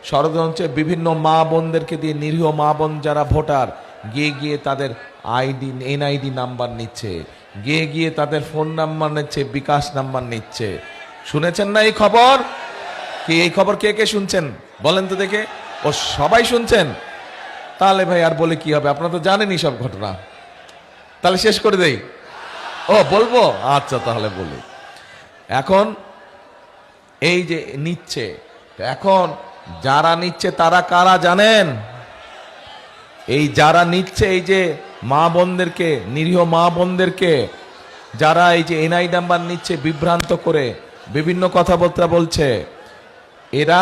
ষড়যন্ত্র বিভিন্ন মা বোনদেরকে দিয়ে, নিরীহ মা বোন যারা ভোটার, গিয়ে গিয়ে তাদের এনআইডি নাম্বার নিচ্ছে, গিয়ে গিয়ে তাদের ফোন নাম্বার নিচ্ছে, বিকাশ নাম্বার নিচ্ছে। শুনেছেন না এই খবর? কি এই খবর কে কে শুনছেন বলেন তো দেখে? ও সবাই শুনছেন? তাহলে ভাই আর বলে কি হবে, আপনারা তো জানেনই সব ঘটনা। তাহলে শেষ করে দেই? ও বলবো, আচ্ছা তাহলে বলি। এখন এই যে নিচ্ছে, এখন যারা নিচ্ছে তারা কারা জানেন? এই যারা নিচ্ছে, এই যে মা বোনদেরকে, নিরীহ মা বোনদেরকে যারা এই যে এনআই নাম্বার নিচ্ছে বিভ্রান্ত করে, বিভিন্ন কথাবার্তা বলছে, এরা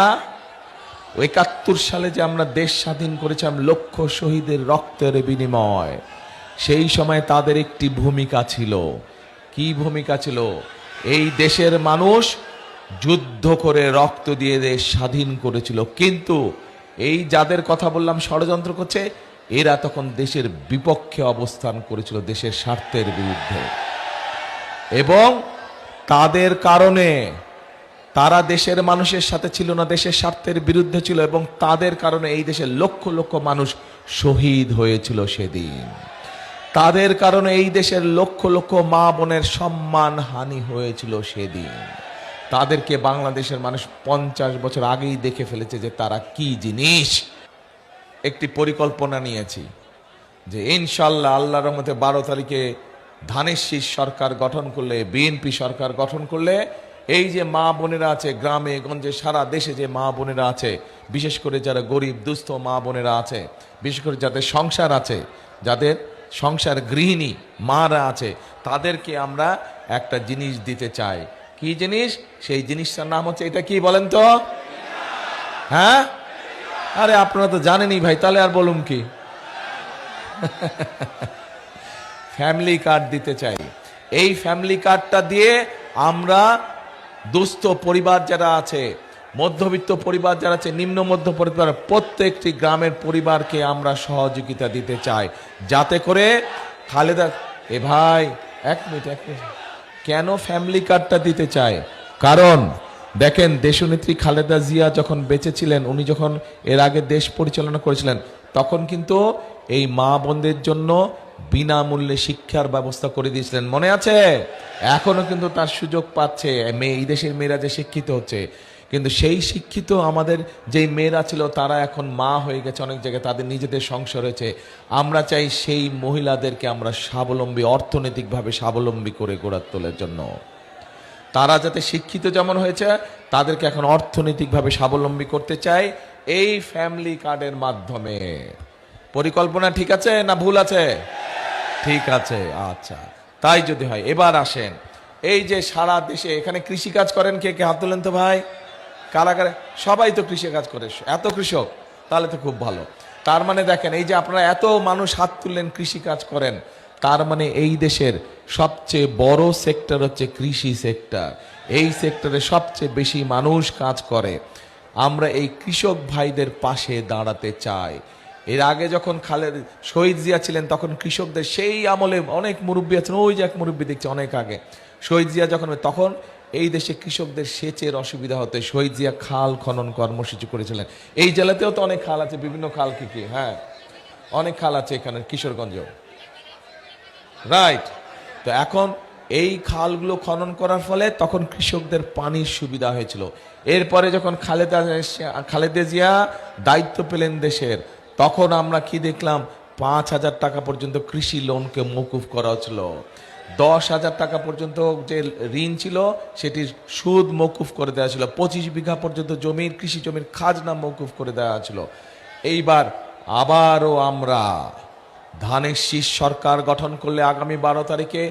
৭১ সালে যে আমরা দেশ স্বাধীন করেছিলাম লক্ষ শহীদের রক্তের বিনিময়, সেই সময় তাদের একটি ভূমিকা ছিল। কি ভূমিকা ছিল? এই দেশের মানুষ যুদ্ধ করে রক্ত দিয়ে দেশ স্বাধীন করেছিল, কিন্তু এই যাদের কথা বললাম ষড়যন্ত্র করছে, এরা তখন দেশের বিপক্ষে অবস্থান করেছিল, দেশের স্বার্থের বিরুদ্ধে। এবং তাদের কারণে তারা দেশের মানুষের সাথে ছিল না, দেশের স্বার্থের বিরুদ্ধে ছিল, এবং তাদের কারণে এই দেশের লক্ষ লক্ষ মানুষ শহীদ হয়েছিল সেদিন। তাদের কারণে এই দেশের লক্ষ লক্ষ মা বোনের সম্মান হানি হয়েছিল সেদিন। তাদেরকে বাংলাদেশের মানুষ ৫০ বছর আগেই দেখে ফেলেছে যে তারা কি জিনিস। একটি পরিকল্পনা নিয়েছি যে ইনশাল্লাহ আল্লাহর রহমতে ১২ তারিখে ধানের শীষ সরকার গঠন করলে, বিএনপি সরকার গঠন করলে, এই যে মা বোনেরা আছে গ্রামে গঞ্জে সারা দেশে, যে মা বোনেরা আছে, বিশেষ করে যারা গরিব দুস্থ মা বোনেরা আছে, বিশেষ করে যাদের সংসার আছে, যাদের সংসার গৃহিণী মারা আছে, তাদেরকে আমরা একটা জিনিস দিতে চাই। কি জিনিস? সেই জিনিসটার নাম হচ্ছে, এটা কি বলেন তো? হ্যাঁ, আরে আপনারা তো জানেনই ভাই, তাহলে আর বলুন কি? ফ্যামিলি কার্ড দিতে চাই। এই ফ্যামিলি কার্ডটা দিয়ে আমরা দুস্থ পরিবার যারা আছে, মধ্যবিত্ত পরিবার যারা আছে, নিম্ন মধ্য পরিবার, প্রত্যেকটি গ্রামের পরিবারকে আমরা সহযোগিতা দিতে চাই, যাতে করে খালেদা, এ ভাই এক মিনিট। কেন ফ্যামিলি কার্ডটা দিতে চাই? কারণ দেখেন, দেশনেত্রী খালেদা জিয়া যখন বেঁচে ছিলেন, উনি যখন এর আগে দেশ পরিচালনা করেছিলেন, তখন কিন্তু এই মা বোনদের জন্য বিনামূল্যে শিক্ষার ব্যবস্থা করে দিয়েছিলেন, মনে আছে? এখনো কিন্তু তার সুযোগ পাচ্ছে এই দেশের মেয়েরা যে শিক্ষিত হচ্ছে। কিন্তু সেই শিক্ষিত আমাদের যেই মেয়েরা ছিল, তারা এখন মা হয়ে গেছে অনেক জায়গায়, তাদের নিজেদের সংসার হয়েছে। আমরা চাই সেই মহিলাদেরকে আমরা স্বাবলম্বী, অর্থনৈতিকভাবে স্বাবলম্বী করে গড়ে তোলার জন্য। তারা যাতে শিক্ষিত যেমন হয়েছে, তাদেরকে এখন অর্থনৈতিকভাবে স্বাবলম্বী করতে চাই এই ফ্যামিলি কার্ডের মাধ্যমে। পরিকল্পনা ঠিক আছে না ভুল আছে? ঠিক আছে, আচ্ছা। তাই যদি হয়, এবার আসেন, এই যে সারা দেশে এখানে কৃষি কাজ করেন কে কে? হাত তোলেন তো ভাই। কারা কারা? সবাই তো কৃষি কাজ করে, এত কৃষক, তাহলে তো খুব ভালো। তার মানে দেখেন, এই যে আপনারা এত মানুষ হাত তুললেন কৃষি কাজ করেন, তার মানে এই দেশের সবচেয়ে বড় সেক্টর হচ্ছে কৃষি সেক্টর। এই সেক্টরে সবচেয়ে বেশি মানুষ কাজ করে। আমরা এই কৃষক ভাইদের পাশে দাঁড়াতে চাই। এর আগে যখন শহীদ জিয়া ছিলেন, তখন কৃষকদের, সেই আমলে অনেক মুরব্বী আছেন, ওই যে এক মুরব্বী দেখছে অনেক আগে, শহীদ জিয়া যখন, তখন এই দেশে কৃষকদের সেচের অসুবিধা হতে শহীদ জিয়া খাল খনন কর্মসূচি করেছিলেন। এই জেলাতেও তো অনেক খাল আছে, বিভিন্ন খাল কি কি, হ্যাঁ অনেক খাল আছে এখানে কিশোরগঞ্জ, রাইট। তো এখন এই খালগুলো খনন করার ফলে তখন কৃষকদের পানির সুবিধা হয়েছিল। এরপরে যখন খালেদা জিয়া দায়িত্ব পেলেন দেশের, তখন আমরা কি দেখলাম, ৫,০০০ টাকা পর্যন্ত কৃষি লোনকে মওকুফ করা হচ্ছিল। ১০,০০০ টাকা পর্যন্ত যে ঋণ ছিল সেটির সুদ মওকুফ করে দেওয়া ছিল। ২৫ বিঘা পর্যন্ত জমির, কৃষি জমির খাজনা মওকুফ করে দেওয়া ছিল। এইবার আবারও আমরা ধানের শীষ সরকার গঠন করলে, আগামী ১২ তারিখে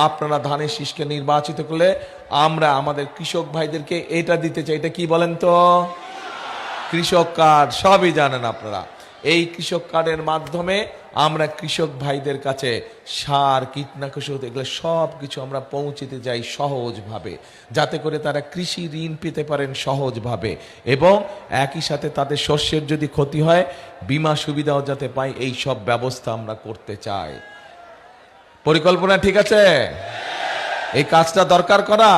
আপনারা ধানের শীষকে নির্বাচিত করলে, আমরা আমাদের কৃষক ভাইদেরকে এটা দিতে চাই। এটা কি বলেন তো? কৃষক কার্ড, সবই জানেন আপনারা। এই কৃষক কার্ডের মাধ্যমে আমরা কৃষক ভাইদের কাছে সার, কীটনাশক, এগুলো সব কিছু আমরা পৌঁছতে যাই সহজভাবে, যাতে করে তারা কৃষি ঋণ পেতে পারেন সহজভাবে, এবং একই সাথে তাদের শস্যের যদি ক্ষতি হয় বীমা সুবিধাও যাতে পায়, এই সব ব্যবস্থা আমরা করতে চাই। পরিকল্পনা ঠিক আছে? এই কাজটা দরকার করা,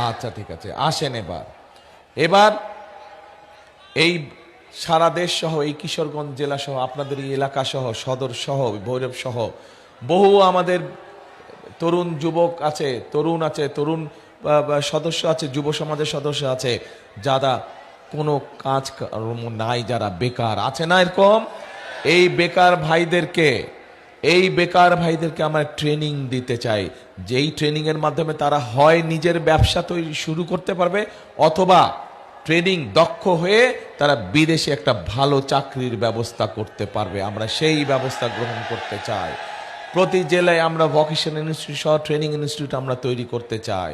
আচ্ছা ঠিক আছে। আসেন এবার এই সারা দেশ সহ এই কিশোরগঞ্জ জেলা সহ আপনাদের এই এলাকা সহ সদর সহ ভৈরব সহ বহু আমাদের তরুণ যুবক আছে, তরুণ সদস্য আছে, যুব সমাজের সদস্য আছে যারা কোনো কাজ কর্ম নাই, যারা বেকার আছে না এরকম, এই বেকার ভাইদেরকে আমরা ট্রেনিং দিতে চাই, যেই ট্রেনিং এর মাধ্যমে তারা হয় নিজের ব্যবসা তৈরি শুরু করতে পারবে, অথবা ট্রেনিং দক্ষ হয়ে তারা বিদেশে একটা ভালো চাকরির ব্যবস্থা করতে পারবে। আমরা সেই ব্যবস্থা গ্রহণ করতে চাই। প্রতি জেলায় আমরা ভোকেশনাল ইনস্টিটিউট সহ ট্রেনিং ইনস্টিটিউট আমরা তৈরি করতে চাই।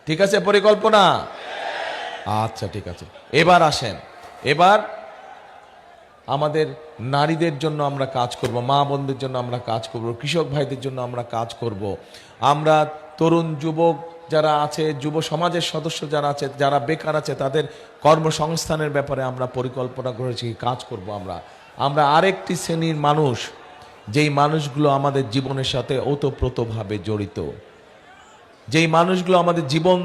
ঠিক আছে পরিকল্পনা? আচ্ছা ঠিক আছে। এবার আসেন, এবার আমাদের নারীদের জন্য আমরা কাজ করব, মা বোনদের জন্য আমরা কাজ করব, কৃষক ভাইদের জন্য আমরা কাজ করব। আমরা তরুণ যুবক যারা আছে, যুব সমাজের সদস্য যারা আছে, যারা বেকার আছে, তাদের কর্মসংস্থানের ব্যাপারে আমরা পরিকল্পনা করেছি, কাজ করব। আমরা আরেকটি শ্রেণীর মানুষ, যেই মানুষগুলো আমাদের জীবনের সাথে ওতপ্রোতভাবে জড়িত, যেই মানুষগুলো আমাদের জীবন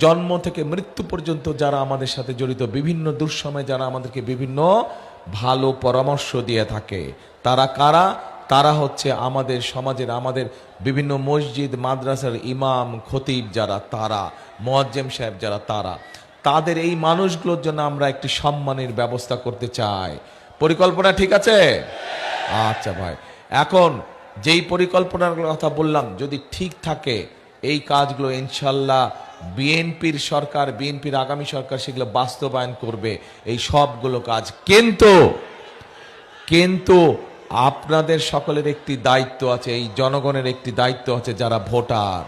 জন্ম থেকে মৃত্যু পর্যন্ত যারা আমাদের সাথে জড়িত, বিভিন্ন দুঃসময়ে যারা আমাদেরকে বিভিন্ন ভালো পরামর্শ দিয়ে থাকে, তারা কারা? তারা হচ্ছে আমাদের সমাজের, আমাদের বিভিন্ন মসজিদ মাদ্রাসার ইমাম খতিব যারা, তারা মুয়াজ্জেম সাহেব যারা, তাদের এই মানুষগুলোর জন্য আমরা একটি সম্মানের ব্যবস্থা করতে চাই। পরিকল্পনা ঠিক আছে? আচ্ছা ভাই, এখন যেই পরিকল্পনার কথা বললাম যদি ঠিক থাকে, এই কাজগুলো ইনশাল্লাহ বিএনপির সরকার, বিএনপির আগামী সরকার সেগুলো বাস্তবায়ন করবে, এই সবগুলো কাজ। কিন্তু আপনাদের সকলের একটি দায়িত্ব আছে, এই জনগণের একটি দায়িত্ব আছে যারা ভোটার,